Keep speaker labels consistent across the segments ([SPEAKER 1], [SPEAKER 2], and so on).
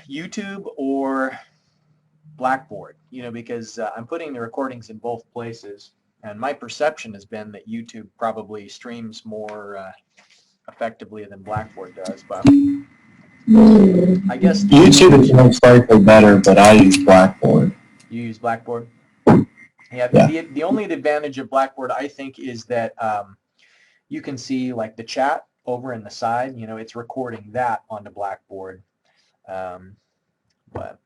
[SPEAKER 1] YouTube or Blackboard, because I'm putting the recordings in both places, and my perception has been that YouTube probably streams more effectively than Blackboard does, but I guess
[SPEAKER 2] YouTube is most likely better, but I use Blackboard.
[SPEAKER 1] you use Blackboard. Yeah,
[SPEAKER 2] Yeah.
[SPEAKER 1] the only advantage of Blackboard, I think, is that you can see like the chat over in the side, it's recording that onto Blackboard. But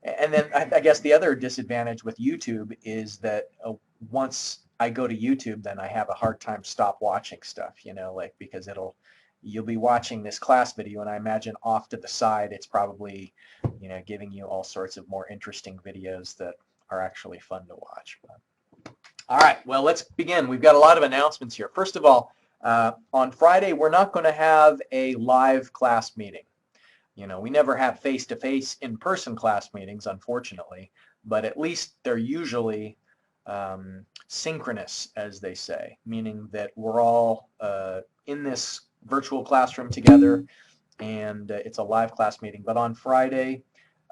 [SPEAKER 1] And then I guess the other disadvantage with YouTube is that once I go to YouTube, then I have a hard time stop watching stuff, like because you'll be watching this class video, and I imagine off to the side it's probably, giving you all sorts of more interesting videos that are actually fun to watch. All right, well, let's begin. We've got a lot of announcements here. First of all, on Friday, we're not going to have a live class meeting. We never have face-to-face in-person class meetings, unfortunately, but at least they're usually synchronous, as they say, meaning that we're all in this virtual classroom together, and it's a live class meeting. But on Friday,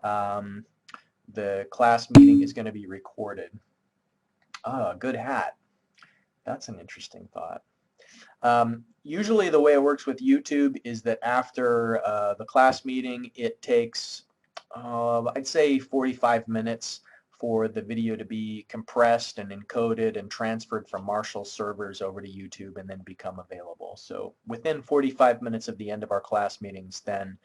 [SPEAKER 1] the class meeting is going to be recorded. Oh, good hat. That's an interesting thought. Usually the way it works with YouTube is that after the class meeting, it takes, I'd say 45 minutes for the video to be compressed and encoded and transferred from Marshall servers over to YouTube and then become available. So within 45 minutes of the end of our class meetings, then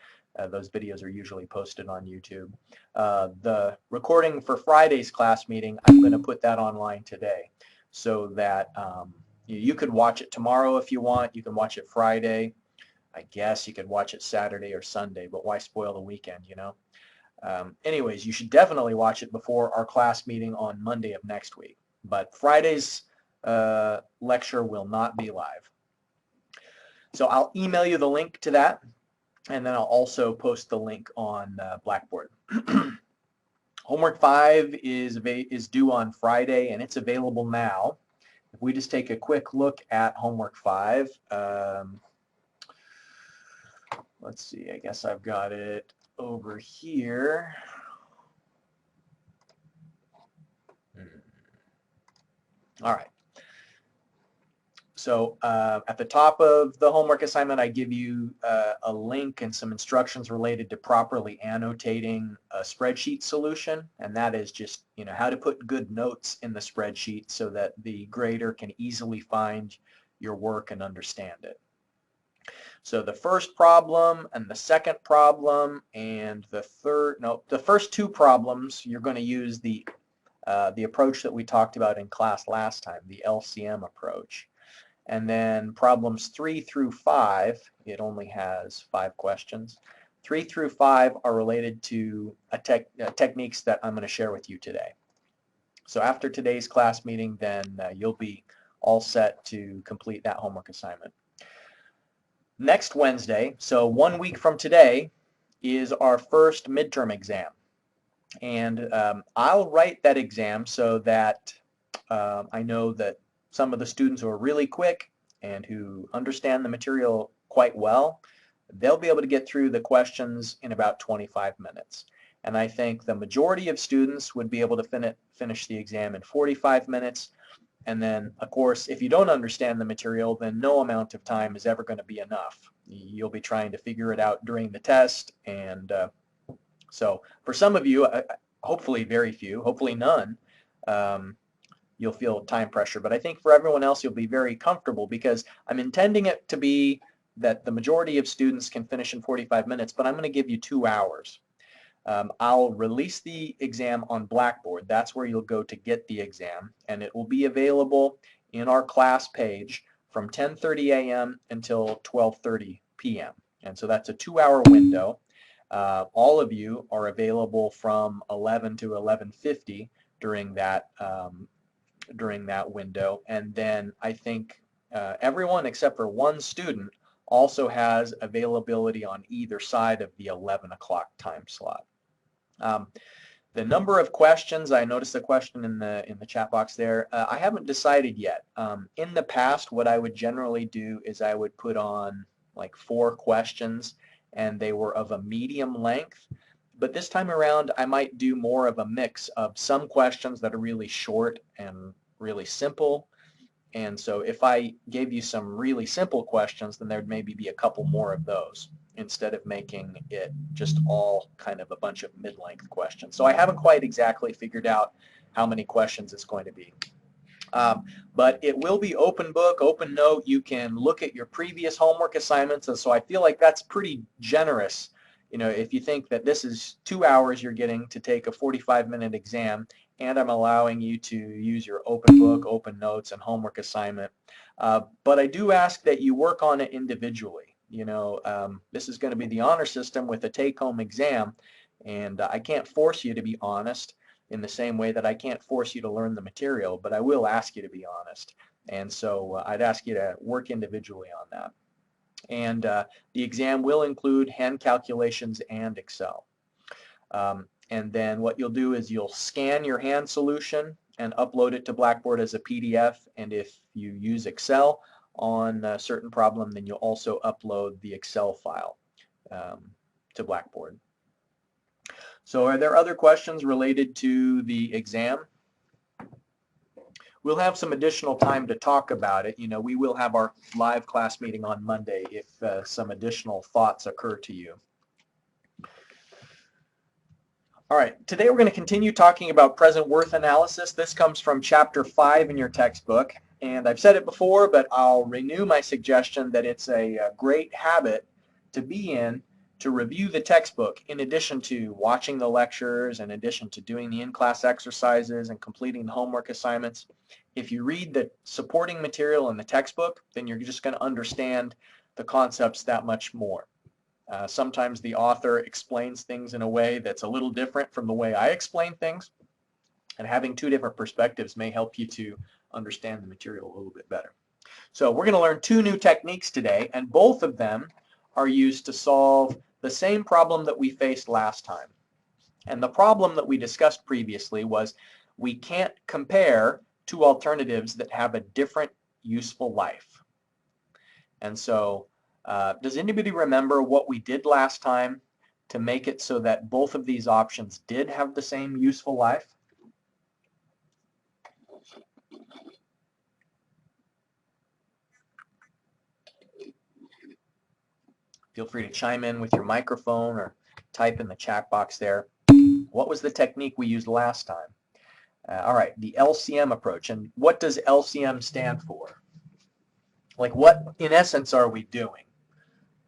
[SPEAKER 1] those videos are usually posted on YouTube. The recording for Friday's class meeting, I'm going to put that online today so that you could watch it tomorrow if you want. You can watch it Friday. I guess you could watch it Saturday or Sunday, but why spoil the weekend, Anyways, you should definitely watch it before our class meeting on Monday of next week. But Friday's lecture will not be live. So I'll email you the link to that, and then I'll also post the link on Blackboard. Homework 5 is due on Friday, and it's available now. If we just take a quick look at homework 5, let's see, I guess I've got it over here. All right. So at the top of the homework assignment, I give you a link and some instructions related to properly annotating a spreadsheet solution, and that is just how to put good notes in the spreadsheet so that the grader can easily find your work and understand it. So the first problem and the second problem and the first two problems, you're going to use the approach that we talked about in class last time, the LCM approach. And then problems 3 through 5, it only has 5 questions. 3 through 5 are related to techniques that I'm going to share with you today. So after today's class meeting, then you'll be all set to complete that homework assignment. Next Wednesday, so 1 week from today, is our first midterm exam. And I'll write that exam so that I know that some of the students who are really quick and who understand the material quite well, they'll be able to get through the questions in about 25 minutes. And I think the majority of students would be able to finish the exam in 45 minutes. And then, of course, if you don't understand the material, then no amount of time is ever going to be enough. You'll be trying to figure it out during the test. And so for some of you, hopefully very few, hopefully none, you'll feel time pressure. But I think for everyone else, you'll be very comfortable because I'm intending it to be that the majority of students can finish in 45 minutes, but I'm going to give you 2 hours. I'll release the exam on Blackboard. That's where you'll go to get the exam, and it will be available in our class page from 10:30 a.m. until 12:30 p.m. And so that's a 2-hour window. All of you are available from 11 to 11:50 during that window, and then I think everyone except for one student also has availability on either side of the 11 o'clock time slot. The number of questions, I noticed a question in the chat box there. I haven't decided yet. In the past, what I would generally do is I would put on like 4 questions, and they were of a medium length. But this time around, I might do more of a mix of some questions that are really short and really simple. And so if I gave you some really simple questions, then there'd maybe be a couple more of those instead of making it just all kind of a bunch of mid-length questions. So I haven't quite exactly figured out how many questions it's going to be. But it will be open book, open note. You can look at your previous homework assignments. And so I feel like that's pretty generous. You know, if you think that this is 2 hours you're getting to take a 45-minute exam, and I'm allowing you to use your open book, open notes, and homework assignment. But I do ask that you work on it individually. You know, this is going to be the honor system with a take-home exam, and I can't force you to be honest in the same way that I can't force you to learn the material, but I will ask you to be honest. And so I'd ask you to work individually on that. And the exam will include hand calculations and Excel. And then what you'll do is you'll scan your hand solution and upload it to Blackboard as a PDF. And if you use Excel on a certain problem, then you'll also upload the Excel file to Blackboard. So are there other questions related to the exam? We'll have some additional time to talk about it. You know, we will have our live class meeting on Monday if some additional thoughts occur to you. All right, today we're going to continue talking about present worth analysis. This comes from chapter 5 in your textbook. And I've said it before, but I'll renew my suggestion that it's a great habit to be in to review the textbook in addition to watching the lectures, in addition to doing the in-class exercises and completing the homework assignments. If you read the supporting material in the textbook, then you're just going to understand the concepts that much more. Sometimes the author explains things in a way that's a little different from the way I explain things, and having two different perspectives may help you to understand the material a little bit better. So we're going to learn two new techniques today, and both of them are used to solve the same problem that we faced last time. And the problem that we discussed previously was we can't compare two alternatives that have a different useful life. And so does anybody remember what we did last time to make it so that both of these options did have the same useful life? Feel free to chime in with your microphone or type in the chat box there. What was the technique we used last time? All right, the LCM approach. And what does LCM stand for? Like, what, in essence, are we doing?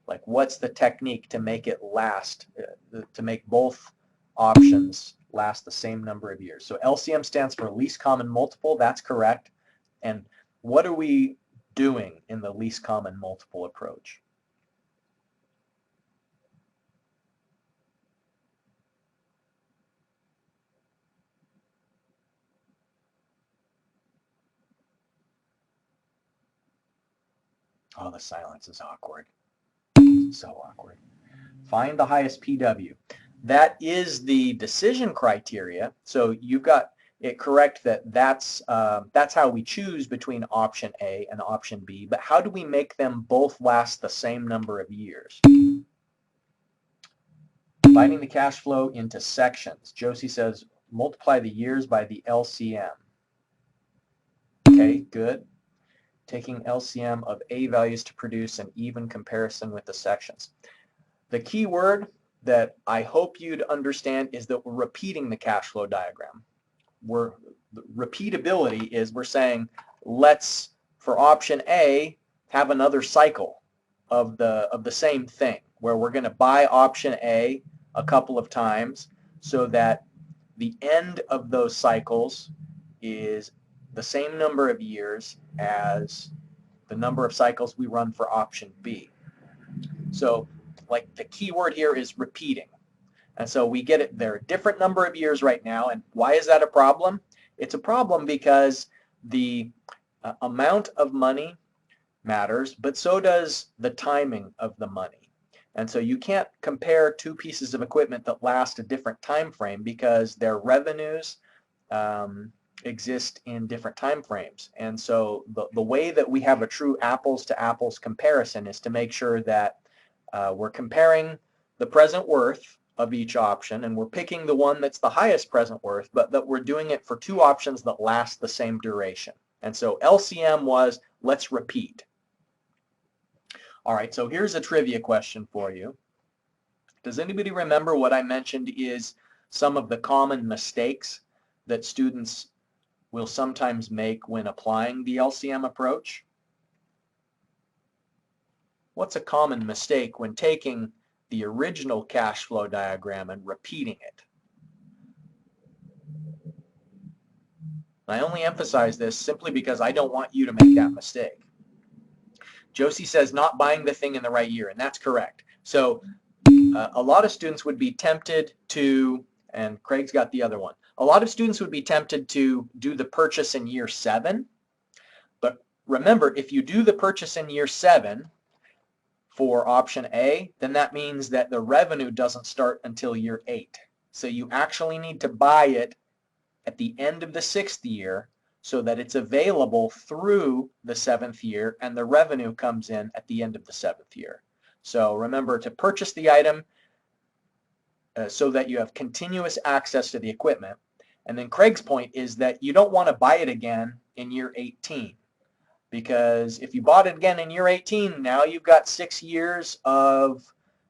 [SPEAKER 1] Like, what's the technique to make it last, to make both options last the same number of years? So LCM stands for least common multiple. That's correct. And what are we doing in the least common multiple approach? Oh, the silence is awkward. So awkward. Find the highest PW. That is the decision criteria. So you've got it correct that that's how we choose between option A and option B. But how do we make them both last the same number of years? Dividing the cash flow into sections. Josie says multiply the years by the LCM. Okay, good. Taking LCM of A values to produce an even comparison with the sections. The key word that I hope you'd understand is that we're repeating the cash flow diagram. Repeatability is we're saying let's, for option A, have another cycle of the same thing where we're going to buy option A a couple of times so that the end of those cycles is the same number of years as the number of cycles we run for option B. So like the key word here is repeating. And so we get it, there are a different number of years right now. And why is that a problem? It's a problem because the amount of money matters, but so does the timing of the money. And so you can't compare two pieces of equipment that last a different time frame because their revenues exist in different time frames. And so the way that we have a true apples to apples comparison is to make sure that we're comparing the present worth of each option, and we're picking the one that's the highest present worth, but that we're doing it for two options that last the same duration. And so LCM was, let's repeat. All right, so here's a trivia question for you. Does anybody remember what I mentioned is some of the common mistakes that students will sometimes make when applying the LCM approach? What's a common mistake when taking the original cash flow diagram and repeating it? I only emphasize this simply because I don't want you to make that mistake. Josie says not buying the thing in the right year, and that's correct. So a lot of students would be tempted to, and Craig's got the other one, a lot of students would be tempted to do the purchase in year 7. But remember, if you do the purchase in year 7 for option A, then that means that the revenue doesn't start until year 8. So you actually need to buy it at the end of the 6th year so that it's available through the 7th year and the revenue comes in at the end of the 7th year. So remember to purchase the item so that you have continuous access to the equipment. And then Craig's point is that you don't want to buy it again in year 18, because if you bought it again in year 18, now you've got 6 years of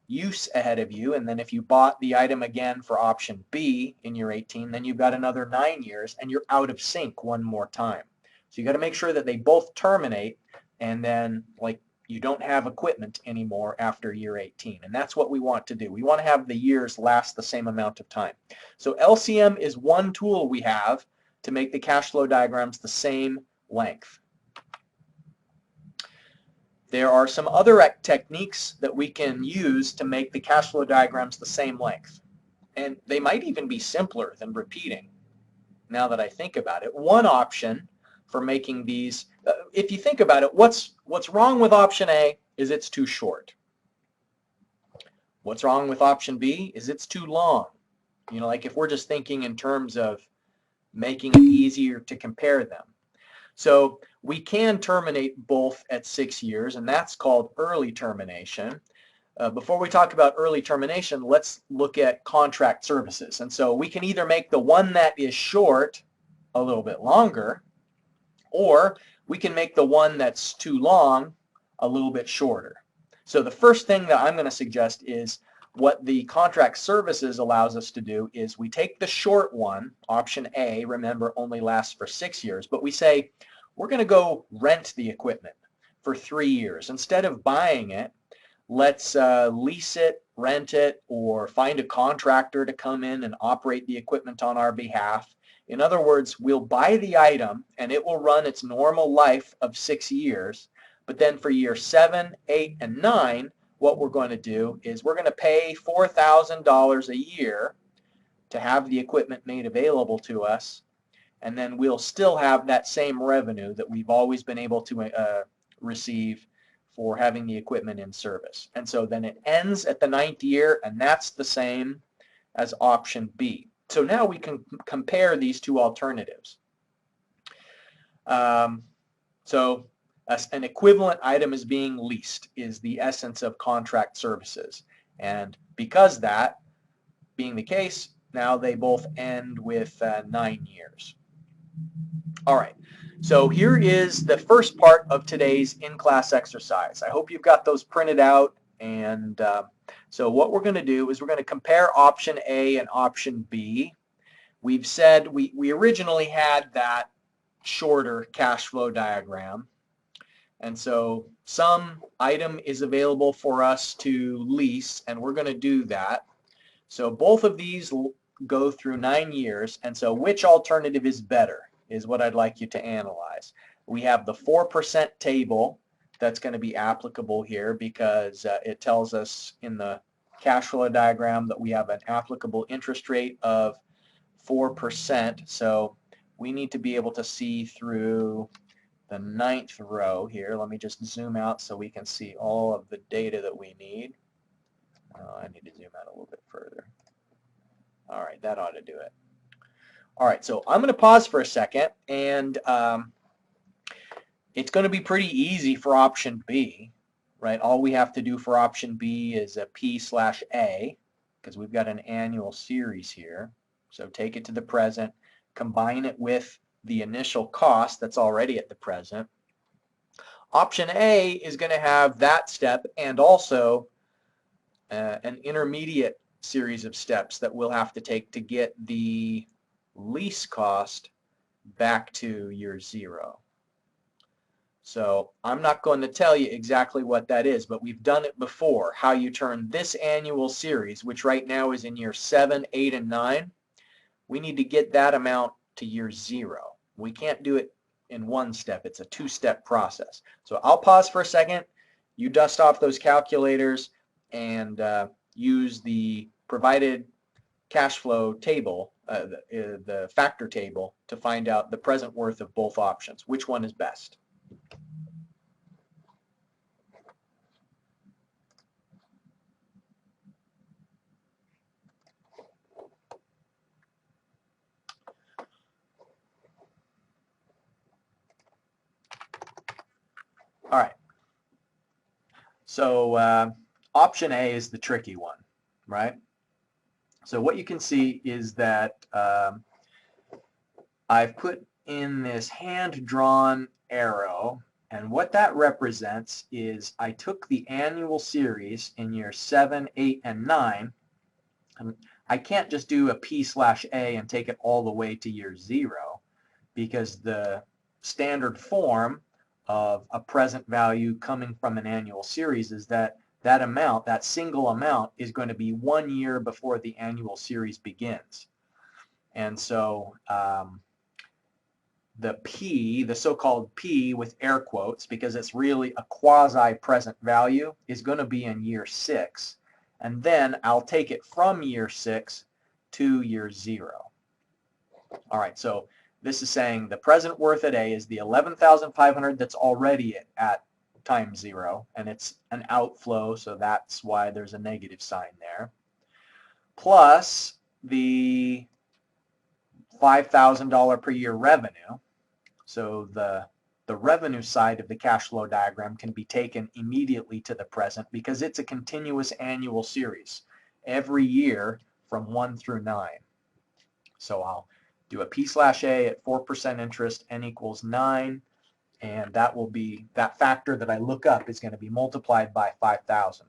[SPEAKER 1] use ahead of you. And then if you bought the item again for option B in year 18, then you've got another 9 years and you're out of sync one more time. So you got to make sure that they both terminate, and then like you don't have equipment anymore after year 18. And that's what we want to do. We want to have the years last the same amount of time. So LCM is one tool we have to make the cash flow diagrams the same length. There are some other techniques that we can use to make the cash flow diagrams the same length. And they might even be simpler than repeating, now that I think about it. One option for making these, if you think about it, what's wrong with option A is it's too short. What's wrong with option B is it's too long. You know, like if we're just thinking in terms of making it easier to compare them. So we can terminate both at 6 years, and that's called early termination. Before we talk about early termination, let's look at contract services. And so we can either make the one that is short a little bit longer, or we can make the one that's too long a little bit shorter. So the first thing that I'm going to suggest is what the contract services allows us to do is we take the short one, option A, remember only lasts for 6 years, but we say we're going to go rent the equipment for 3 years. Instead of buying it, let's lease it, rent it, or find a contractor to come in and operate the equipment on our behalf. In other words, we'll buy the item and it will run its normal life of 6 years, but then for year 7, 8, and 9, what we're going to do is we're going to pay $4,000 a year to have the equipment made available to us, and then we'll still have that same revenue that we've always been able to receive for having the equipment in service. And so then it ends at the 9th year, and that's the same as option B. So now we can compare these two alternatives. So an equivalent item is being leased is the essence of contract services. And because that being the case, now they both end with 9 years. All right, so here is the first part of today's in-class exercise. I hope you've got those printed out. And so what we're going to do is we're going to compare option A and option B. We've said we originally had that shorter cash flow diagram. And so some item is available for us to lease, and we're going to do that. So both of these go through 9 years. And so which alternative is better is what I'd like you to analyze. We have the 4% table that's going to be applicable here because it tells us in the cash flow diagram that we have an applicable interest rate of 4%. So we need to be able to see through the 9th row here. Let me just zoom out so we can see all of the data that we need. I need to zoom out a little bit further. All right, that ought to do it. All right, so I'm going to pause for a second, and it's going to be pretty easy for option B, right? All we have to do for option B is a P/A. because we've got an annual series here. So take it to the present, combine it with the initial cost that's already at the present. Option A is going to have that step and also an intermediate series of steps that we'll have to take to get the lease cost back to year 0. So I'm not going to tell you exactly what that is, but we've done it before, how you turn this annual series, which right now is in year 7, 8, and 9. We need to get that amount to year 0. We can't do it in one step. It's a two-step process. So I'll pause for a second. You dust off those calculators and use the provided cash flow table, the factor table, to find out the present worth of both options. Which one is best? All right. So option A is the tricky one, right? So what you can see is that I've put in this hand-drawn arrow, and what that represents is I took the annual series in year 7, 8, and 9. And I can't just do a P/A and take it all the way to year 0, because the standard form of a present value coming from an annual series is that that amount, that single amount, is going to be 1 year before the annual series begins. And so the P, the so-called P with air quotes, because it's really a quasi-present value, is going to be in year 6. And then I'll take it from year 6 to year 0. All right, so this is saying the present worth at A is the 11,500 that's already at time 0, and it's an outflow, so that's why there's a negative sign there, plus the $5,000 per year revenue. So the revenue side of the cash flow diagram can be taken immediately to the present because it's a continuous annual series every year from 1 through 9. So I'll do a P/A at 4% interest, n equals 9, and that will be, that factor that I look up is going to be multiplied by 5,000.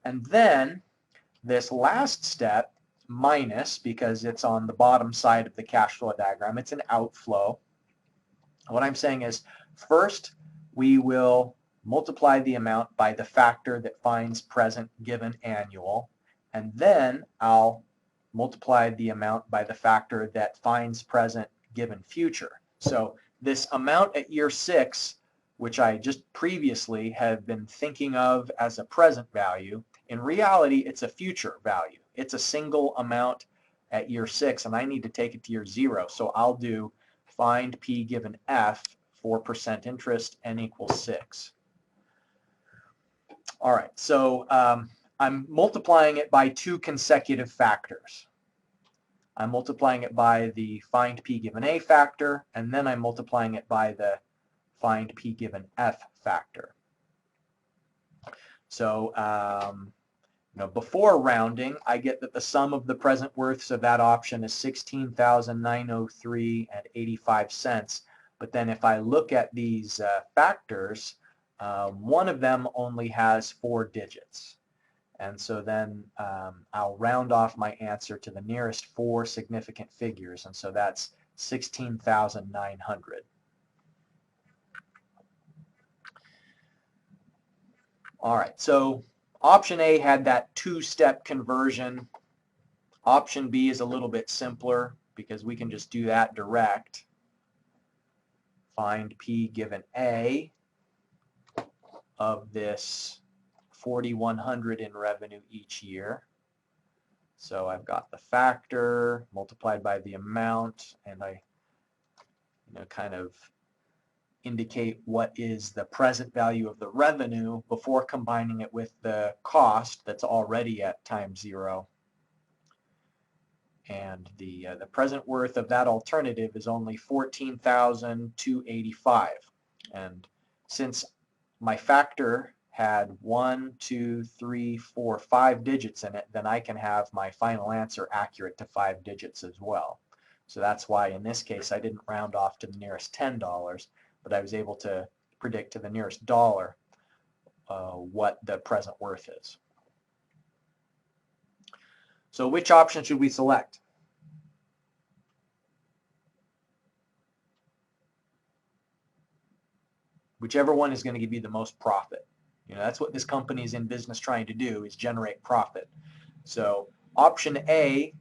[SPEAKER 1] And then this last step, minus, because it's on the bottom side of the cash flow diagram, it's an outflow. What I'm saying is, first we will multiply the amount by the factor that finds present given annual, and then I'll multiply the amount by the factor that finds present given future. So this amount at year 6, which I just previously have been thinking of as a present value, in reality it's a future value. It's a single amount at year 6, and I need to take it to year 0. So I'll do find P given F, 4% interest, n equals 6. All right, so I'm multiplying it by 2 consecutive factors. I'm multiplying it by the find P given A factor, and then I'm multiplying it by the find P given F factor. So before rounding, I get that the sum of the present worths of that option is $16,903.85. But then if I look at these factors, one of them only has 4 digits. And so then I'll round off my answer to the nearest 4 significant figures. And so that's 16,900. All right, so option A had that 2-step conversion. Option B is a little bit simpler because we can just do that direct. Find P given A of this 4,100 in revenue each year. So I've got the factor multiplied by the amount, and I kind of indicate what is the present value of the revenue before combining it with the cost that's already at time 0. And the present worth of that alternative is only $14,285. And since my factor had 1, 2, 3, 4, 5 digits in it, then I can have my final answer accurate to 5 digits as well. So that's why in this case I didn't round off to the nearest $10, but I was able to predict to the nearest dollar what the present worth is. So which option should we select? Whichever one is going to give you the most profit. You know, that's what this company is in business trying to do, is generate profit. So option A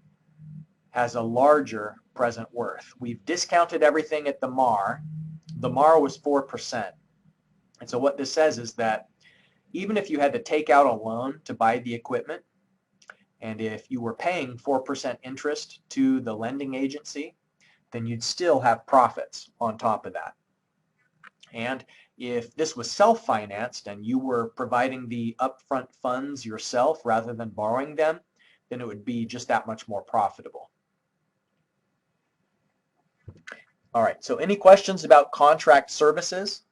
[SPEAKER 1] has a larger present worth. We've discounted everything at the MAR. The MAR was 4%. And so what this says is that even if you had to take out a loan to buy the equipment, and if you were paying 4% interest to the lending agency, then you'd still have profits on top of that. And if this was self-financed and you were providing the upfront funds yourself rather than borrowing them, then it would be just that much more profitable. All right, so any questions about contract services?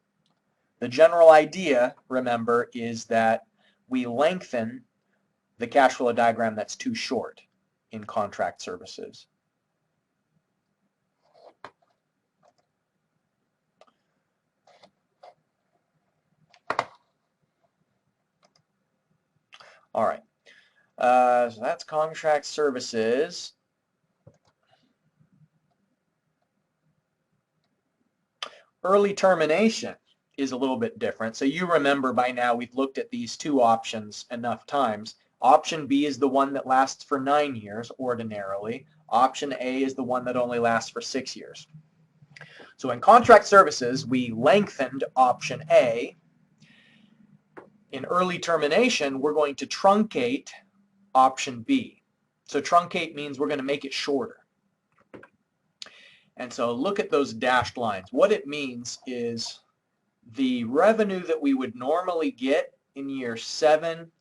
[SPEAKER 1] The general idea, remember, is that we lengthen the cash flow diagram that's too short in contract services. All right, so that's contract services. Early termination is a little bit different. So you remember by now we've looked at these two options enough times. Option B is the one that lasts for 9 years ordinarily. Option A is the one that only lasts for 6 years. So in contract services, we lengthened option A. In early termination, we're going to truncate option B. So truncate means we're going to make it shorter. And so look at those dashed lines. What it means is the revenue that we would normally get in year 7,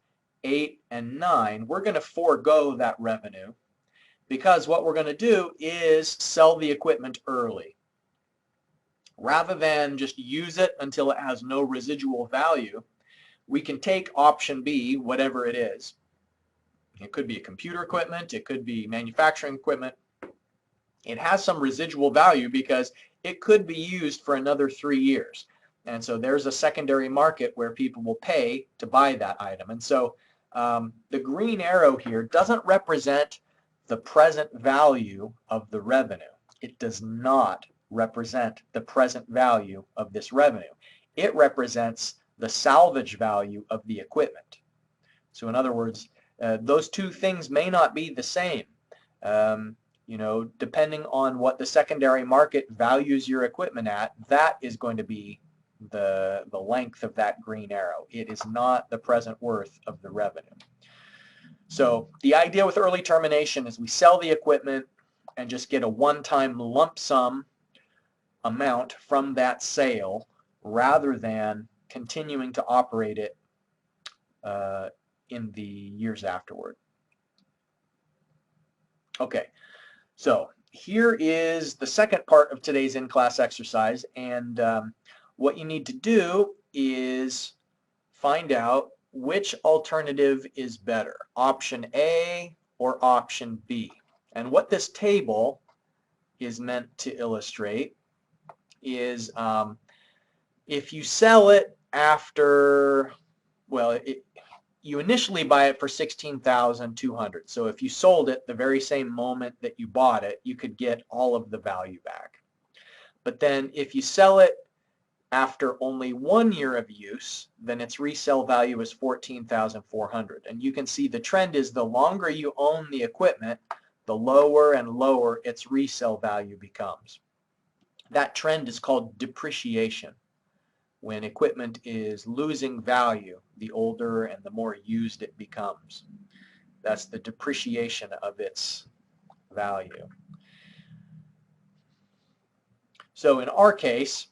[SPEAKER 1] 8, and 9, we're going to forego that revenue because what we're going to do is sell the equipment early. Rather than just use it until it has no residual value, we can take option B, whatever it is. It could be a computer equipment, it could be manufacturing equipment. It has some residual value because it could be used for another 3 years. And so there's a secondary market where people will pay to buy that item. And so the green arrow here doesn't represent the present value of the revenue. It does not represent the present value of this revenue. It represents the salvage value of the equipment. So in other words, those two things may not be the same. You know, depending on what the secondary market values your equipment at, that is going to be the length of that green arrow. It is not the present worth of the revenue. So the idea with early termination is we sell the equipment and just get a one-time lump sum amount from that sale rather than continuing to operate it in the years afterward. Okay. So here is the second part of today's in-class exercise, and what you need to do is find out which alternative is better, option A or option B. And what this table is meant to illustrate is if you sell it after, well, you initially buy it for $16,200. So if you sold it the very same moment that you bought it, you could get all of the value back. But then if you sell it after only 1 year of use, then its resale value is $14,400. And you can see the trend is the longer you own the equipment, the lower and lower its resale value becomes. That trend is called depreciation. When equipment is losing value, the older and the more used it becomes. That's the depreciation of its value. So in our case,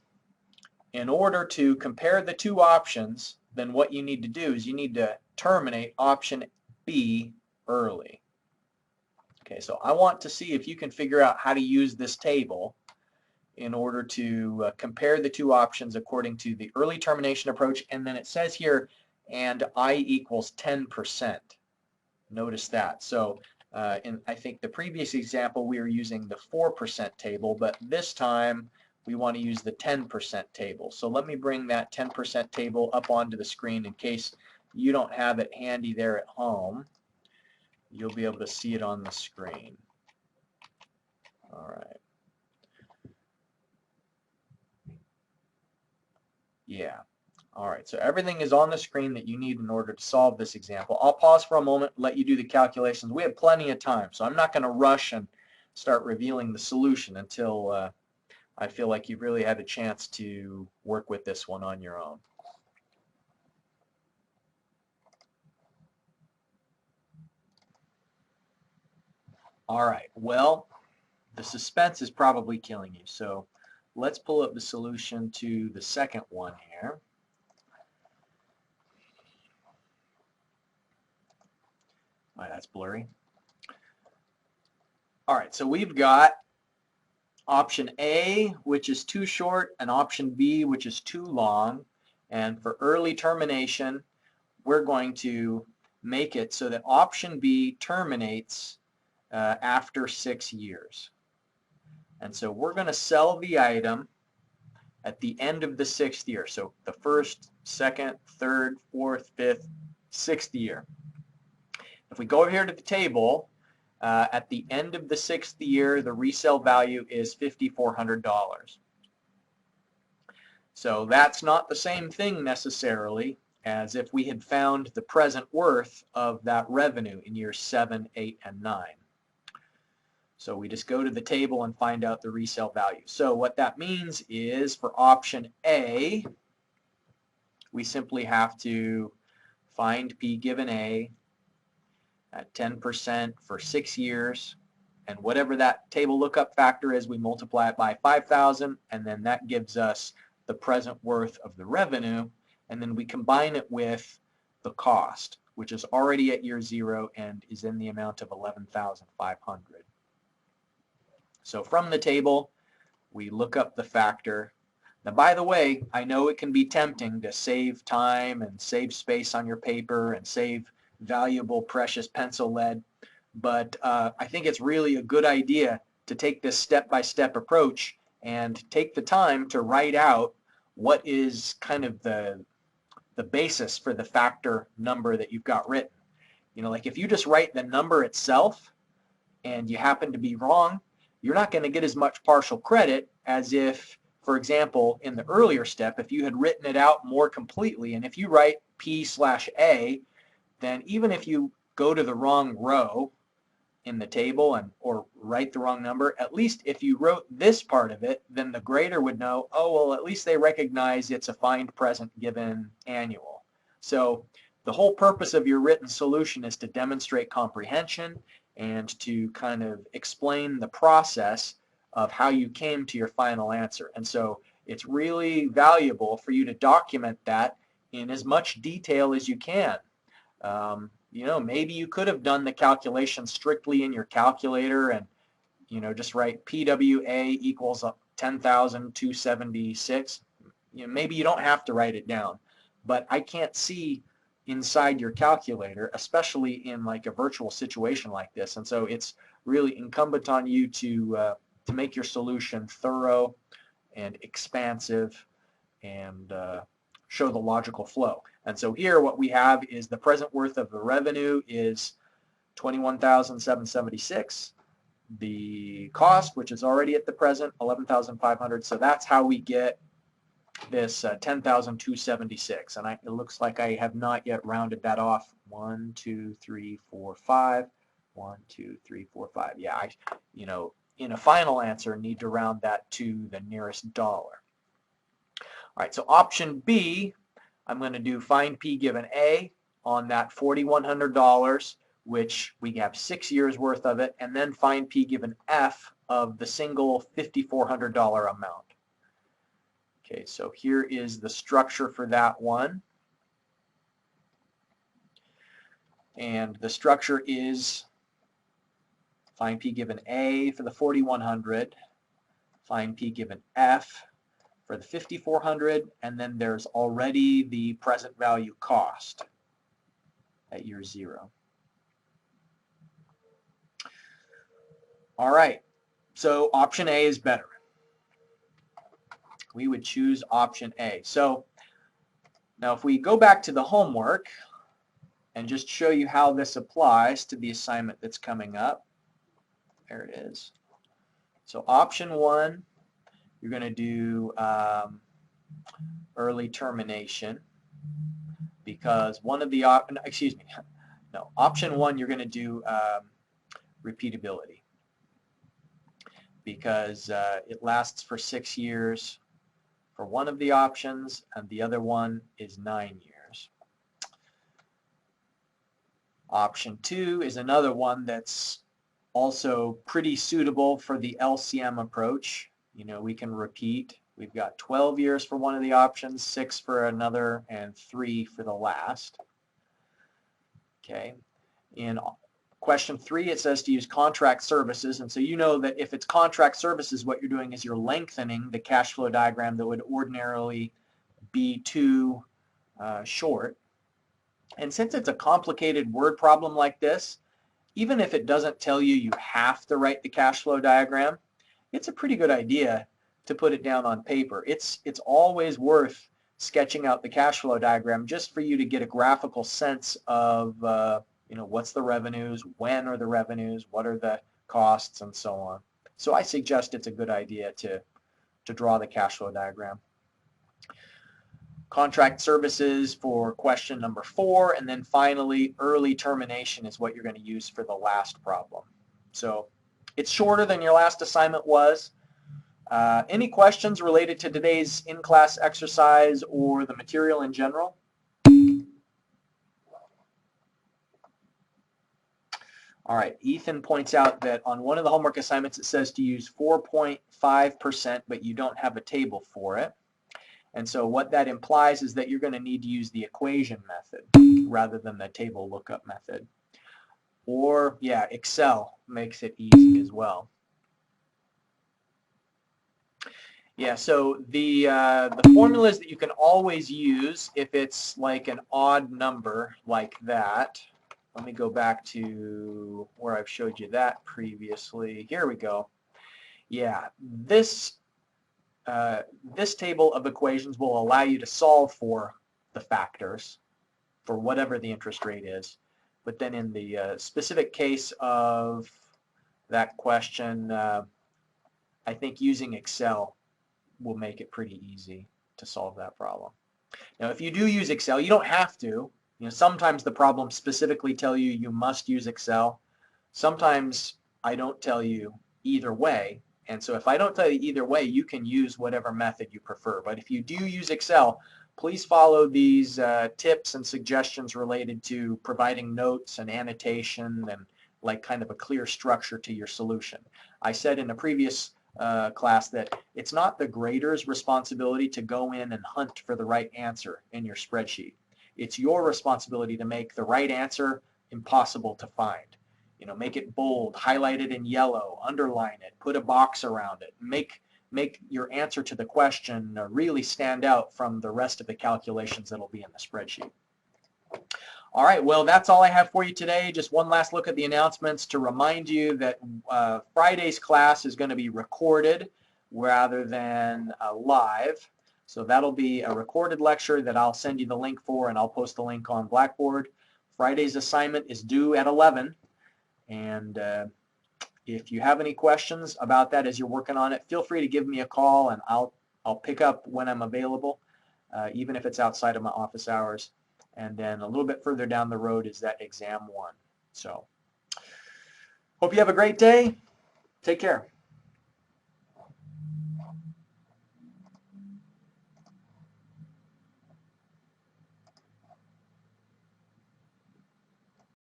[SPEAKER 1] in order to compare the two options, then what you need to do is you need to terminate option B early. Okay, so I want to see if you can figure out how to use this table in order to compare the two options according to the early termination approach. And then it says here, and I equals 10%. Notice that. So in I think the previous example we were using the 4% table, but this time we want to use the 10% table. So let me bring that 10% table up onto the screen in case you don't have it handy there at home. You'll be able to see it on the screen. All right. Yeah. All right, so everything is on the screen that you need in order to solve this example. I'll pause for a moment, let you do the calculations. We have plenty of time, so I'm not going to rush and start revealing the solution until I feel like you've really had a chance to work with this one on your own. All right, well, the suspense is probably killing you, so let's pull up the solution to the second one here. All right, that's blurry. All right, so we've got option A, which is too short, and option B, which is too long. And for early termination, we're going to make it so that option B terminates after 6 years. And so we're going to sell the item at the end of the 6th year. So the first, second, third, fourth, fifth, 6th year. If we go over here to the table, at the end of the 6th year, the resale value is $5,400. So that's not the same thing necessarily as if we had found the present worth of that revenue in years 7, 8, and 9. So we just go to the table and find out the resale value. So what that means is for option A, we simply have to find P given A at 10% for 6 years, and whatever that table lookup factor is, we multiply it by 5,000, and then that gives us the present worth of the revenue, and then we combine it with the cost, which is already at year 0 and is in the amount of 11,500. So from the table, we look up the factor. Now, by the way, I know it can be tempting to save time and save space on your paper and save valuable, precious pencil lead, but I think it's really a good idea to take this step-by-step approach and take the time to write out what is kind of the basis for the factor number that you've got written. You know, like if you just write the number itself and you happen to be wrong, you're not going to get as much partial credit as if, for example, in the earlier step, if you had written it out more completely, and if you write P/A, then even if you go to the wrong row in the table and or write the wrong number, at least if you wrote this part of it, then the grader would know, oh, well, at least they recognize it's a find present given annual. So the whole purpose of your written solution is to demonstrate comprehension and to kind of explain the process of how you came to your final answer. And so it's really valuable for you to document that in as much detail as you can. You know, maybe you could have done the calculation strictly in your calculator and, you know, just write PWA equals 10,276. You know, maybe you don't have to write it down, but I can't see inside your calculator, especially in like a virtual situation like this. And so it's really incumbent on you to make your solution thorough and expansive and show the logical flow. And so here what we have is the present worth of the revenue is 21,776. The cost, which is already at the present, 11,500. So that's how we get this 10,276. And it looks like I have not yet rounded that off. 1, 2, 3, 4, 5. 1, 2, 3, 4, 5. Yeah, you know, in a final answer, need to round that to the nearest dollar. All right, so option B, I'm going to do find P given A on that $4,100, which we have 6 years worth of it, and then find P given F of the single $5,400 amount. Okay, so here is the structure for that one. And the structure is find P given A for the 4,100, find P given F for the 5,400, and then there's already the present value cost at year 0. All right, so option A is better. We would choose option A. So now if we go back to the homework and just show you how this applies to the assignment that's coming up. There it is. So option 1, you're going to do early termination, because one of the option 1, you're going to do repeatability, because it lasts for 6 years for one of the options, and the other one is 9 years. Option 2 is another one that's also pretty suitable for the LCM approach. You know, we can repeat. We've got 12 years for one of the options, 6 for another, and 3 for the last. Okay. In question 3, it says to use contract services, and so you know that if it's contract services, what you're doing is you're lengthening the cash flow diagram that would ordinarily be too short. And since it's a complicated word problem like this, even if it doesn't tell you you have to write the cash flow diagram, it's a pretty good idea to put it down on paper. It's always worth sketching out the cash flow diagram just for you to get a graphical sense of you know, what's the revenues, when are the revenues, what are the costs, and so on. So I suggest it's a good idea to draw the cash flow diagram. Contract services for question number 4, and then finally early termination is what you're going to use for the last problem. So it's shorter than your last assignment was. Any questions related to today's in-class exercise or the material in general? All right, Ethan points out that on one of the homework assignments it says to use 4.5%, but you don't have a table for it. And so what that implies is that you're going to need to use the equation method rather than the table lookup method. Or, yeah, Excel makes it easy as well. Yeah, so the formulas that you can always use if it's like an odd number like that. Let me go back to where I've showed you that previously. Here we go. Yeah, this table of equations will allow you to solve for the factors for whatever the interest rate is. But then in the specific case of that question, I think using Excel will make it pretty easy to solve that problem. Now, if you do use Excel, you don't have to. You know, sometimes the problems specifically tell you you must use Excel. Sometimes I don't tell you either way. And so if I don't tell you either way, you can use whatever method you prefer. But if you do use Excel, please follow these tips and suggestions related to providing notes and annotation and like kind of a clear structure to your solution. I said in a previous class that it's not the grader's responsibility to go in and hunt for the right answer in your spreadsheet. It's your responsibility to make the right answer impossible to find. You know, make it bold, highlight it in yellow, underline it, put a box around it, make your answer to the question really stand out from the rest of the calculations that'll be in the spreadsheet. All right, well, that's all I have for you today. Just one last look at the announcements to remind you that Friday's class is going to be recorded rather than live. So that'll be a recorded lecture that I'll send you the link for, and I'll post the link on Blackboard. Friday's assignment is due at 11. And if you have any questions about that as you're working on it, feel free to give me a call, and I'll pick up when I'm available, even if it's outside of my office hours. And then a little bit further down the road is that exam 1. So hope you have a great day. Take care.